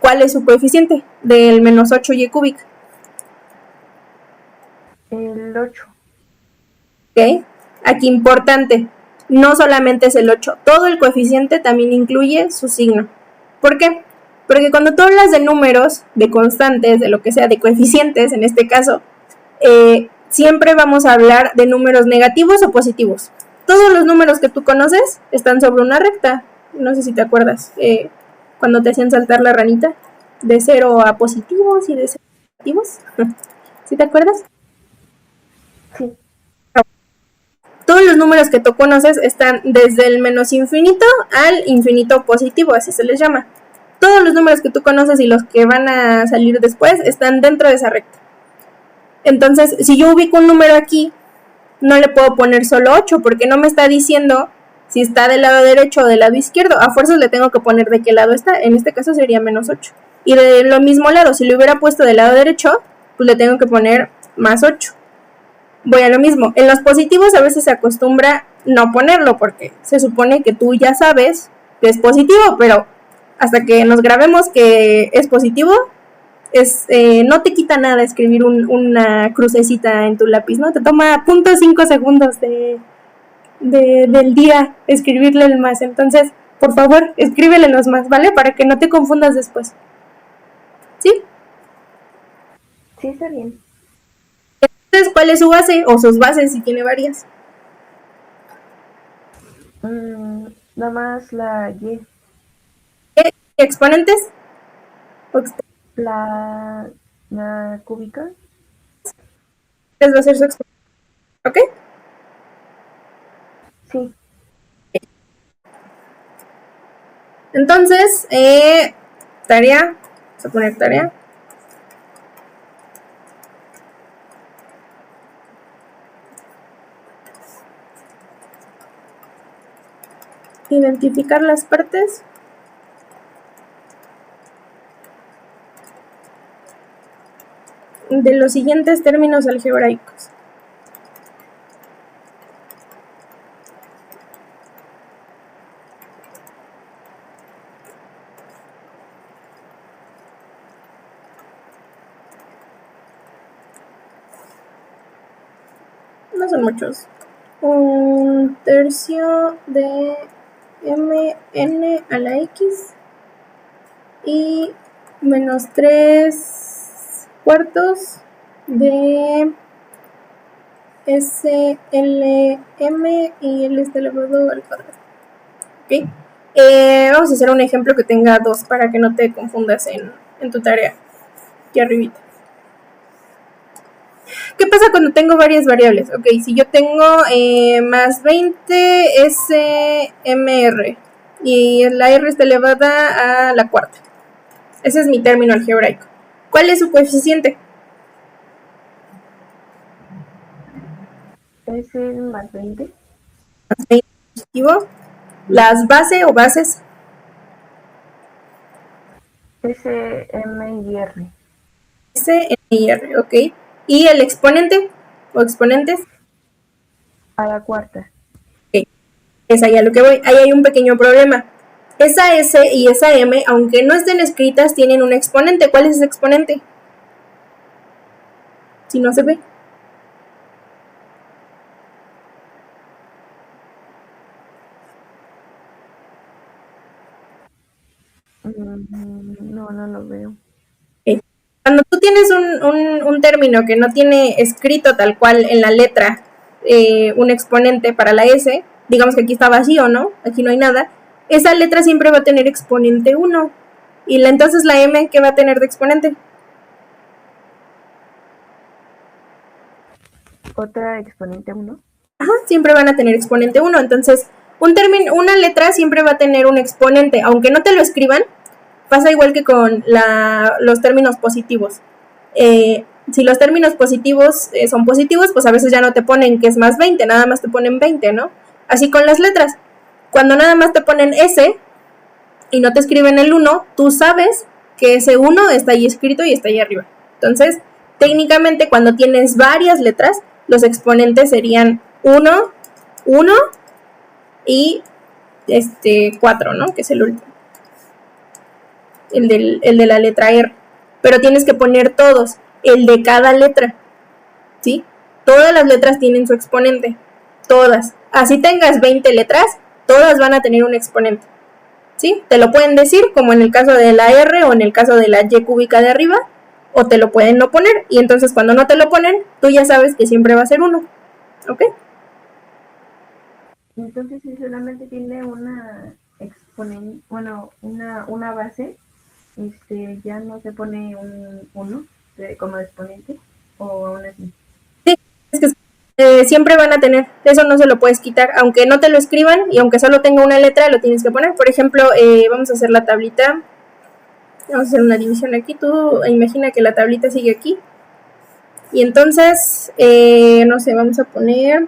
¿cuál es su coeficiente del menos 8y cúbica? El 8. ¿Ok? Aquí importante, no solamente es el 8, todo el coeficiente también incluye su signo. ¿Por qué? Porque cuando tú hablas de números, de constantes, de lo que sea, de coeficientes en este caso, siempre vamos a hablar de números negativos o positivos. Todos los números que tú conoces están sobre una recta. No sé si te acuerdas, cuando te hacían saltar la ranita, de 0 a positivos y de 0 a negativos. ¿Sí te acuerdas? Sí. Todos los números que tú conoces están desde el menos infinito al infinito positivo, así se les llama. Todos los números que tú conoces y los que van a salir después están dentro de esa recta. Entonces, si yo ubico un número aquí, no le puedo poner solo 8 porque no me está diciendo si está del lado derecho o del lado izquierdo. A fuerzas le tengo que poner de qué lado está. En este caso sería menos 8. Y de lo mismo lado, si lo hubiera puesto del lado derecho, pues le tengo que poner más 8. Voy a lo mismo. En los positivos a veces se acostumbra no ponerlo porque se supone que tú ya sabes que es positivo, pero hasta que nos grabemos que es positivo, no te quita nada escribir una crucecita en tu lápiz, ¿no? Te toma 0.5 segundos del día escribirle el más. Entonces, por favor, escríbele los más, ¿vale? Para que no te confundas después. ¿Sí? Sí, está bien. Entonces, ¿cuál es su base? O sus bases, si tiene varias. Nada más la Y. ¿Exponentes? La cúbica. Va a ser su exponente. ¿Ok? Sí. Entonces, tarea, vamos a poner tarea. Identificar las partes de los siguientes términos algebraicos. No son muchos. 1/3 de mn a la x y menos 3/4 de SLM y L está elevado al cuadrado. ¿Ok? Vamos a hacer un ejemplo que tenga 2 para que no te confundas en tu tarea. Aquí arribita. ¿Qué pasa cuando tengo varias variables? Ok, si yo tengo más 20 SMR y la R está elevada a la cuarta. Ese es mi término algebraico. ¿Cuál es su coeficiente? Es el más 20. Más 20 positivo. Las bases o bases. S, M y R. S, M y R, ok. ¿Y el exponente o exponentes? A la cuarta. Ok, es ahí a lo que voy. Ahí hay un pequeño problema. Esa S y esa M, aunque no estén escritas, tienen un exponente. ¿Cuál es ese exponente? Si no se ve. No, no lo veo. Okay. Cuando tú tienes un término que no tiene escrito tal cual en la letra un exponente para la S, digamos que aquí está vacío, ¿no? Aquí no hay nada. Esa letra siempre va a tener exponente 1. Y entonces la M, ¿qué va a tener de exponente? Otra exponente 1. Ajá, siempre van a tener exponente 1. Entonces, una letra siempre va a tener un exponente. Aunque no te lo escriban, pasa igual que con los términos positivos. Si los términos positivos son positivos, pues a veces ya no te ponen que es más 20, nada más te ponen 20, ¿no? Así con las letras. Cuando nada más te ponen S y no te escriben el 1, tú sabes que ese 1 está ahí escrito y está ahí arriba. Entonces, técnicamente cuando tienes varias letras, los exponentes serían 1, 1 y 4, ¿no? Que es el último. El de la letra R. Pero tienes que poner todos, el de cada letra, ¿sí? Todas las letras tienen su exponente, todas. Así tengas 20 letras, todas van a tener un exponente, ¿sí? Te lo pueden decir, como en el caso de la R o en el caso de la Y cúbica de arriba, o te lo pueden no poner, y entonces cuando no te lo ponen, tú ya sabes que siempre va a ser 1, ¿ok? Entonces, si solamente tiene una exponente, bueno, una base, ya no se pone un 1 como exponente, o aún así. Sí, es que siempre van a tener, eso no se lo puedes quitar, aunque no te lo escriban y aunque solo tenga una letra, lo tienes que poner. Por ejemplo, vamos a hacer la tablita, vamos a hacer una división aquí, tú imagina que la tablita sigue aquí, y entonces, no sé, vamos a poner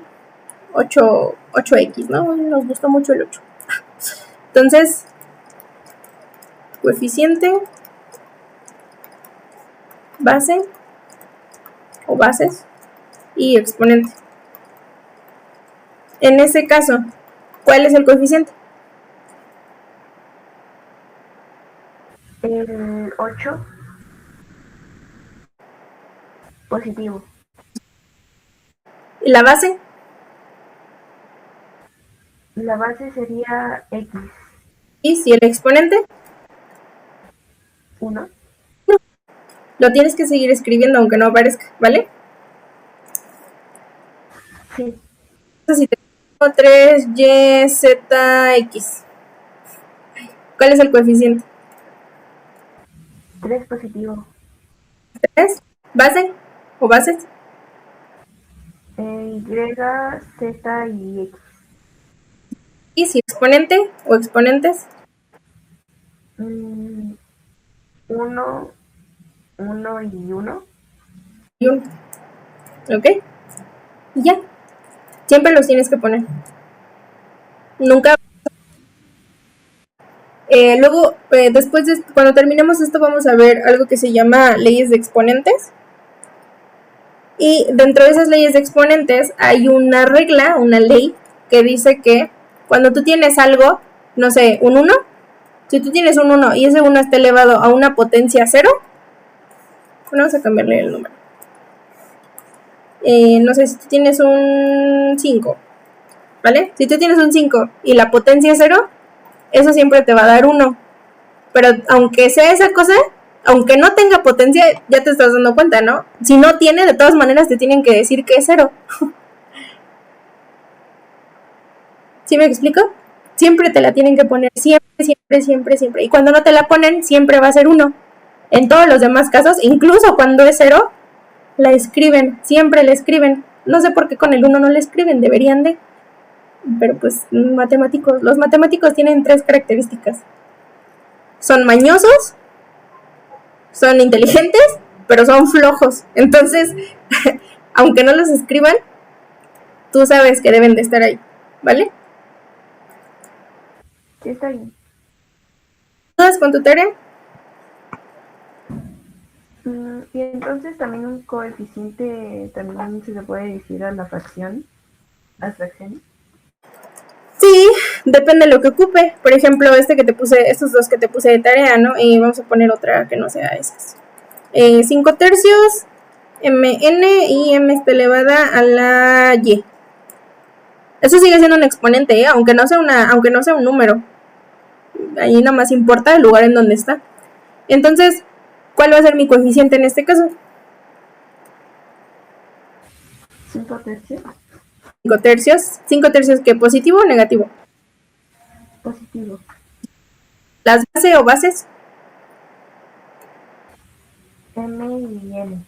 8x, ¿no? Nos gustó mucho el 8. Entonces, coeficiente, base o bases y exponente. En ese caso, ¿cuál es el coeficiente? El 8 positivo. ¿Y la base? La base sería X. Y si el exponente, 1. lo tienes que seguir escribiendo aunque no aparezca, ¿vale? Sí. Entonces, si tengo 3y, z, x, ¿cuál es el coeficiente? 3 positivo. 3. ¿Base o bases? Y, Z y X. ¿Y si exponente o exponentes? 1, 1 y 1. Y 1. ¿Ok? Y ya. Siempre los tienes que poner. Nunca. Luego, después de cuando terminemos esto, vamos a ver algo que se llama leyes de exponentes. Y dentro de esas leyes de exponentes hay una regla, una ley, que dice que cuando tú tienes algo, no sé, un 1, si tú tienes un 1 y ese 1 está elevado a una potencia 0, bueno, vamos a cambiarle el número. No sé, si tú tienes un 5, ¿vale? Si tú tienes un 5 y la potencia es 0, eso siempre te va a dar 1. Pero aunque sea esa cosa, aunque no tenga potencia, ya te estás dando cuenta, ¿no? Si no tiene, de todas maneras te tienen que decir que es 0. ¿Sí me explico? Siempre te la tienen que poner, siempre. Y cuando no te la ponen, siempre va a ser 1. En todos los demás casos, incluso cuando es 0, la escriben, siempre la escriben. No sé por qué con el 1 no la escriben, deberían de. Pero pues los matemáticos tienen 3 características. Son mañosos, son inteligentes, pero son flojos. Entonces, aunque no los escriban, tú sabes que deben de estar ahí, ¿vale? Sí, está bien. ¿Dudas con tu tarea? Y entonces también un coeficiente también se le puede decir a la fracción, a fracciones. Sí, depende de lo que ocupe. Por ejemplo, estos dos que te puse de tarea, ¿no? Y vamos a poner otra que no sea esas. 5 tercios, mn y m está elevada a la y. Eso sigue siendo un exponente, ¿eh? aunque no sea un número. Ahí nada más importa el lugar en donde está. Entonces, ¿cuál va a ser mi coeficiente en este caso? 5 tercios. 5 tercios. 5 tercios, ¿qué? ¿Positivo o negativo? Positivo. ¿Las bases o bases? M y N.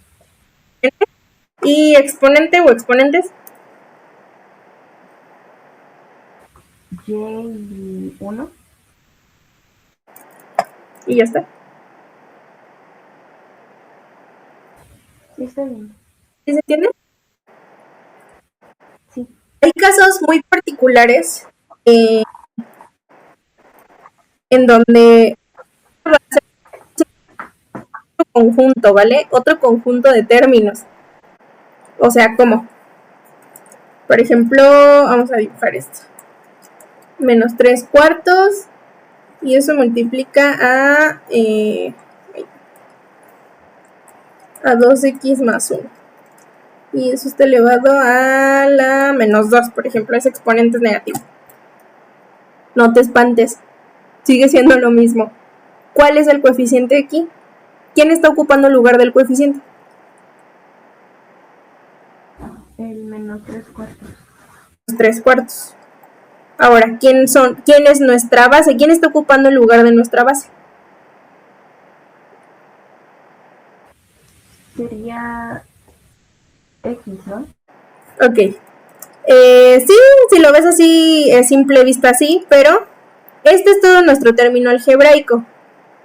¿Y exponente o exponentes? Y y 1. Y ya está. Sí, está bien. ¿Sí se entiende? Sí. Hay casos muy particulares en donde va a ser otro conjunto, ¿vale? Otro conjunto de términos. O sea, ¿cómo? Por ejemplo, vamos a dibujar esto. Menos 3 cuartos. Y eso multiplica a 2x más 1. Y eso está elevado a la menos 2, por ejemplo, ese exponente es negativo. No te espantes, sigue siendo lo mismo. ¿Cuál es el coeficiente aquí? ¿Quién está ocupando el lugar del coeficiente? El menos 3 cuartos. 3 cuartos. Ahora, ¿quién es nuestra base? ¿Quién está ocupando el lugar de nuestra base? Sería X, ¿no? Ok. Sí, si lo ves así, es simple vista así, pero este es todo nuestro término algebraico.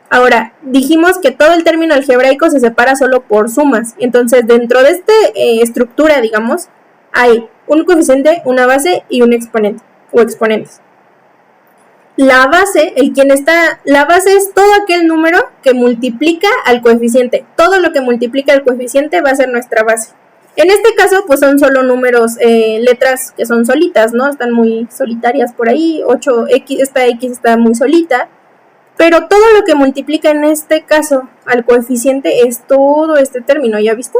Ahora, dijimos que todo el término algebraico se separa solo por sumas. Entonces, dentro de esta estructura, digamos, hay un coeficiente, una base y un exponente o exponentes. La base es todo aquel número que multiplica al coeficiente. Todo lo que multiplica al coeficiente va a ser nuestra base. En este caso, pues son solo números, letras que son solitas, ¿no? Están muy solitarias por ahí. 8x, esta x está muy solita. Pero todo lo que multiplica en este caso al coeficiente es todo este término, ¿ya viste?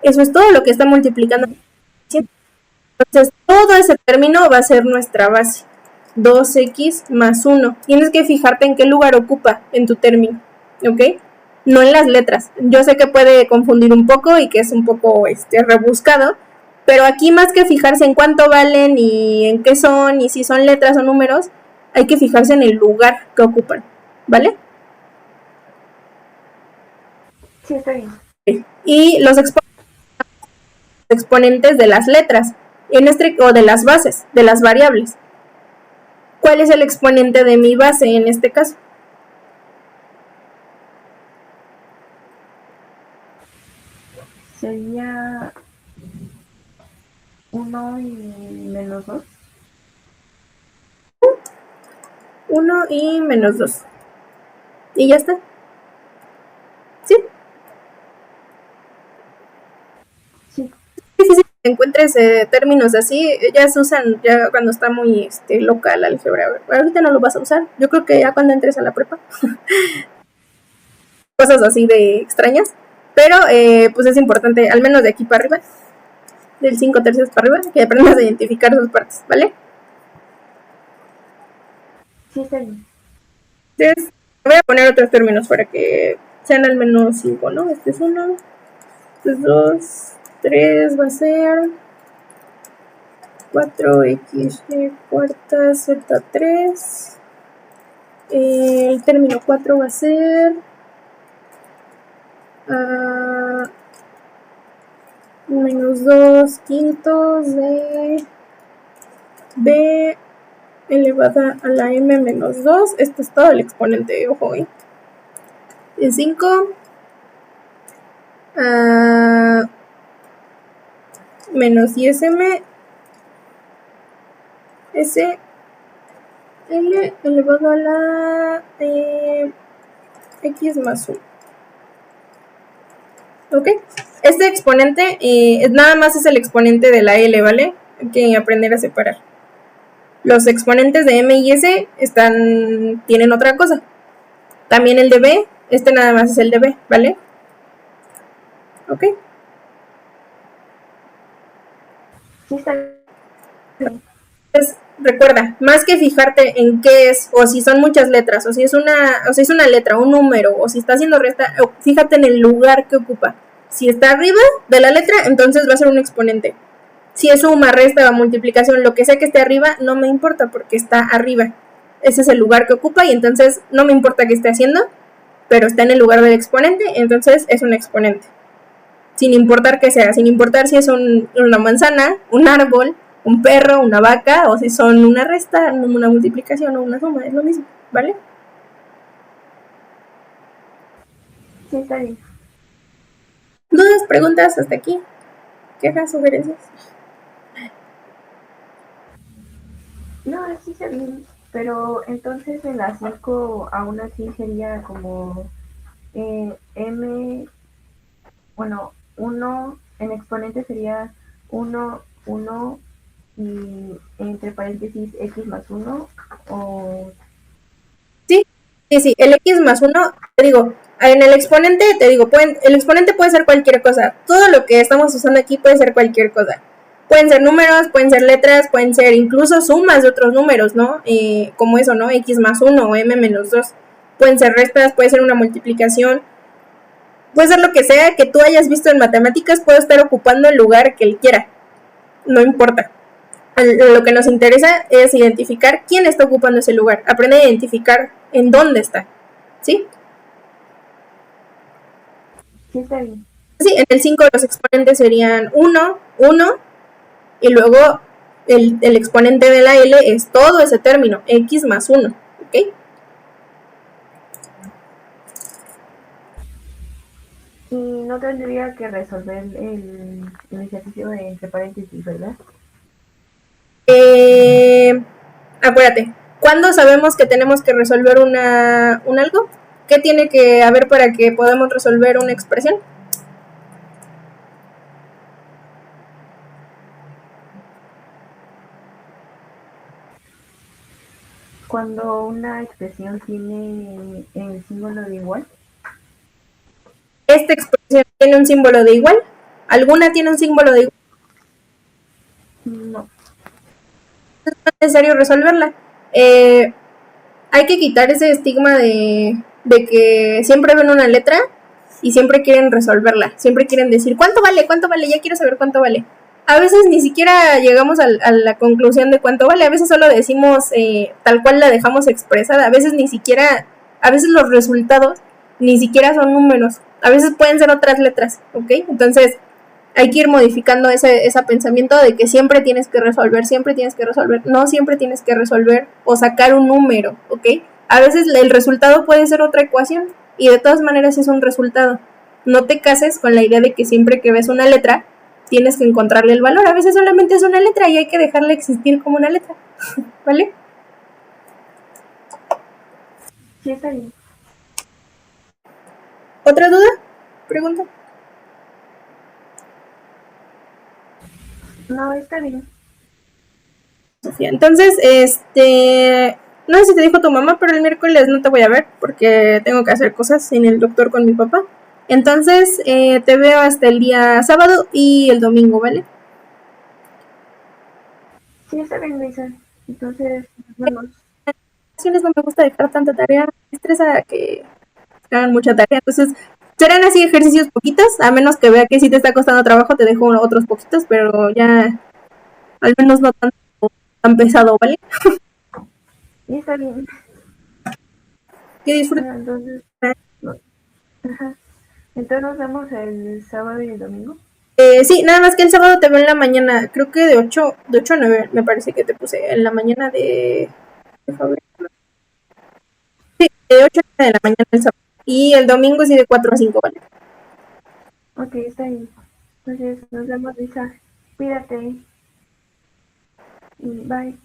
Eso es todo lo que está multiplicando. Entonces, todo ese término va a ser nuestra base. 2x más 1. Tienes que fijarte en qué lugar ocupa en tu término, ¿ok? No en las letras. Yo sé que puede confundir un poco y que es un poco rebuscado, pero aquí más que fijarse en cuánto valen y en qué son y si son letras o números, hay que fijarse en el lugar que ocupan, ¿vale? Sí, está bien. Y los exponentes de las letras, o de las bases, de las variables. ¿Cuál es el exponente de mi base en este caso? Sería 1 y menos 2. 1 y menos 2. Y ya está. ¿Sí? Sí. Sí. Encuentres términos así, ya se usan ya cuando está muy local la álgebra. Ahorita no lo vas a usar. Yo creo que ya cuando entres a la prepa. Cosas así de extrañas. Pero pues es importante, al menos de aquí para arriba, del 5/3 para arriba, que aprendas a identificar sus partes, ¿vale? Sí, está bien. Entonces, voy a poner otros términos para que sean al menos 5, ¿no? Este es 1, este es 2, 3 va a ser 4x cuarta z3. El término 4 va a ser menos 2 quintos de b elevada a la m menos 2. Este es todo el exponente, ojo, ¿eh? De 5 menos 10m s l elevado a la x más 1. ¿Ok? Este exponente nada más es el exponente de la L, ¿vale? Hay que aprender a separar. Los exponentes de M y S tienen otra cosa. También el de B, nada más es el de B, ¿vale? ¿Ok? Sí, está bien. Entonces, recuerda, más que fijarte en qué es, o si son muchas letras, o si es una letra, un número, o si está haciendo resta, fíjate en el lugar que ocupa. Si está arriba de la letra, entonces va a ser un exponente. Si es suma, resta o multiplicación, lo que sea que esté arriba, no me importa porque está arriba. Ese es el lugar que ocupa y entonces no me importa qué esté haciendo, pero está en el lugar del exponente, entonces es un exponente. Sin importar qué sea, sin importar si es una manzana, un árbol, un perro, una vaca, o si son una resta, una multiplicación o una suma, es lo mismo, ¿vale? Sí, está bien. ¿Dudas, preguntas hasta aquí? ¿Quejas, sugerencias? No, sí está bien. Pero entonces en la 5 aún así sería como M, bueno, 1 en exponente sería 1, 1 y entre paréntesis x más 1 o... Sí, el x más 1, te digo, en el exponente, el exponente puede ser cualquier cosa. Todo lo que estamos usando aquí puede ser cualquier cosa. Pueden ser números, pueden ser letras, pueden ser incluso sumas de otros números, ¿no? Como eso, ¿no? X más 1 o m menos 2. Pueden ser restas, puede ser una multiplicación. Puede ser lo que sea que tú hayas visto en matemáticas, puede estar ocupando el lugar que él quiera. No importa. Lo que nos interesa es identificar quién está ocupando ese lugar. Aprende a identificar en dónde está. ¿Sí? Sí, está bien. Sí, en el 5 los exponentes serían 1, 1, y luego el exponente de la L es todo ese término, x más 1. ¿Ok? Y no tendría que resolver el ejercicio de entre paréntesis, ¿verdad? Acuérdate, ¿cuándo sabemos que tenemos que resolver un algo? ¿Qué tiene que haber para que podamos resolver una expresión? Cuando una expresión tiene el símbolo de igual. ¿Esta expresión tiene un símbolo de igual? ¿Alguna tiene un símbolo de igual? No. No es necesario resolverla. Hay que quitar ese estigma de que siempre ven una letra y siempre quieren resolverla. Siempre quieren decir, ¿cuánto vale? ¿Cuánto vale? Ya quiero saber cuánto vale. A veces ni siquiera llegamos a la conclusión de cuánto vale. A veces solo decimos tal cual la dejamos expresada. A veces ni siquiera, a veces los resultados ni siquiera son números. A veces pueden ser otras letras, ¿ok? Entonces hay que ir modificando ese pensamiento de que siempre tienes que resolver, no siempre tienes que resolver o sacar un número, ¿ok? A veces el resultado puede ser otra ecuación y de todas maneras es un resultado. No te cases con la idea de que siempre que ves una letra tienes que encontrarle el valor. A veces solamente es una letra y hay que dejarla existir como una letra, ¿vale? Sí, está bien. ¿Otra duda? Pregunta. No, está bien. Sofía. Entonces, no sé si te dijo tu mamá, pero el miércoles no te voy a ver porque tengo que hacer cosas en el doctor con mi papá. Entonces, te veo hasta el día sábado y el domingo, ¿vale? Sí, está bien, Luisa. Entonces, nos vemos. No me gusta dejar tanta tarea, me estresa que hagan mucha tarea, entonces serán así ejercicios poquitos, a menos que vea que si te está costando trabajo te dejo otros poquitos, pero ya al menos no tan pesado, ¿vale? Sí, está bien. Que disfrutes. Entonces, no, ajá. Entonces nos vemos el sábado y el domingo. Sí, nada más que el sábado te veo en la mañana, creo que de 8 a 9 me parece que te puse en la mañana de febrero. Sí, de 8 a 9 de la mañana el sábado. Y el domingo sí de 4 a 5, ¿vale? Ok, está bien. Entonces nos vemos, Luisa. Cuídate. Y bye.